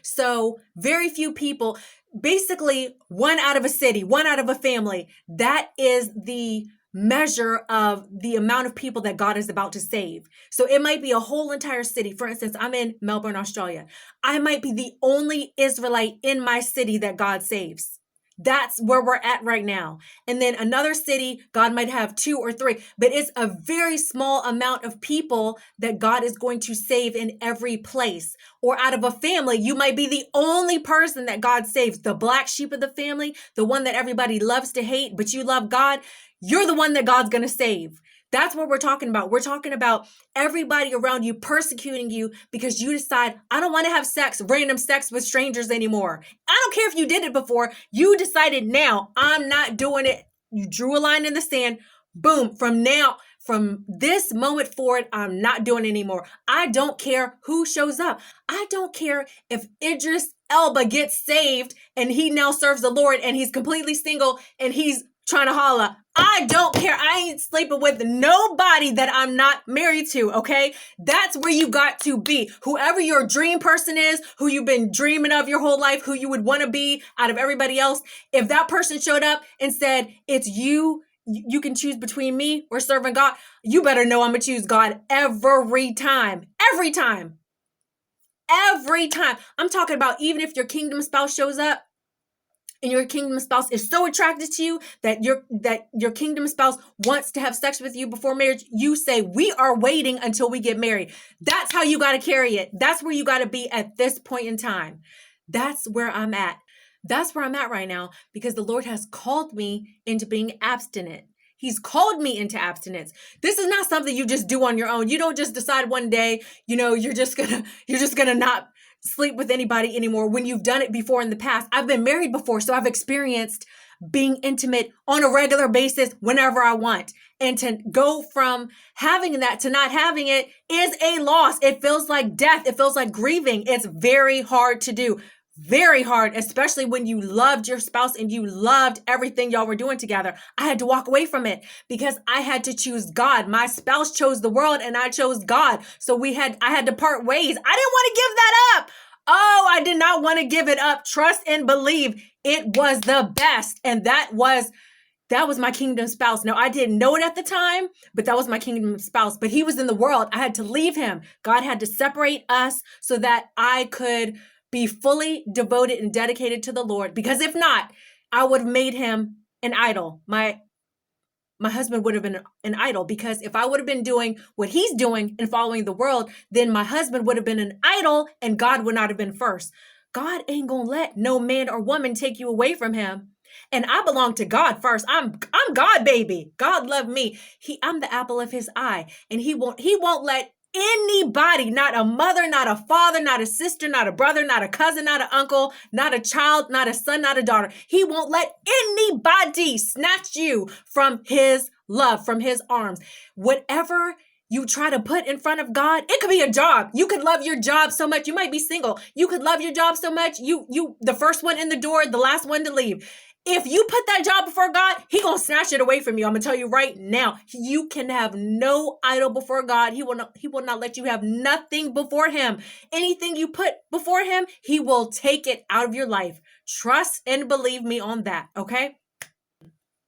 So very few people, basically one out of a city, one out of a family, that is the measure of the amount of people that God is about to save. So it might be a whole entire city. For instance, I'm in Melbourne, Australia. I might be the only Israelite in my city that God saves. That's where we're at right now. And then another city, God might have 2 or 3, but it's a very small amount of people that God is going to save in every place. Or out of a family, you might be the only person that God saves, the black sheep of the family, the one that everybody loves to hate, but you love God. You're the one that God's going to save. That's what we're talking about. We're talking about everybody around you persecuting you because you decide, I don't want to have random sex with strangers anymore. I don't care if you did it before. You decided now, I'm not doing it. You drew a line in the sand. Boom. From this moment forward, I'm not doing it anymore. I don't care who shows up. I don't care if Idris Elba gets saved and he now serves the Lord and he's completely single and he's trying to holla. I don't care. I ain't sleeping with nobody that I'm not married to, okay? That's where you got to be. Whoever your dream person is, who you've been dreaming of your whole life, who you would want to be out of everybody else, if that person showed up and said, it's you can choose between me or serving God, you better know I'm going to choose God every time. Every time. Every time. I'm talking about even if your kingdom spouse shows up, and your kingdom spouse is so attracted to you that your kingdom spouse wants to have sex with you before marriage, you say, we are waiting until we get married. That's how you got to carry it. That's where you got to be at this point in time. That's where I'm at. That's where I'm at right now because the Lord has called me into being abstinent. He's called me into abstinence. This is not something you just do on your own. You don't just decide one day, you're just gonna not sleep with anybody anymore when you've done it before in the past. I've been married before, so I've experienced being intimate on a regular basis whenever I want. And to go from having that to not having it is a loss. It feels like death. It feels like grieving. It's very hard to do. Very hard, especially when you loved your spouse and you loved everything y'all were doing together. I had to walk away from it because I had to choose God. My spouse chose the world and I chose God. So I had to part ways. I didn't want to give that up. Oh, I did not want to give it up. Trust and believe it was the best. And that was my kingdom spouse. Now, I didn't know it at the time, but that was my kingdom spouse. But he was in the world. I had to leave him. God had to separate us so that I could be fully devoted and dedicated to the Lord. Because if not, I would have made him an idol. My husband would have been an idol, because if I would have been doing what he's doing and following the world, then my husband would have been an idol and God would not have been first. God ain't gonna let no man or woman take you away from him. And I belong to God first. I'm God, baby. God loved me. I'm the apple of his eye, and he won't let anybody, not a mother, not a father, not a sister, not a brother, not a cousin, not an uncle, not a child, not a son, not a daughter. He won't let anybody snatch you from his love, from his arms. Whatever you try to put in front of God, it could be a job. You could love your job so much. You might be single. You could love your job so much. You the first one in the door, the last one to leave. If you put that job before God, he gonna snatch it away from you. I'm gonna tell you right now, you can have no idol before God. He will not let you have nothing before him. Anything you put before him, he will take it out of your life. Trust and believe me on that, okay?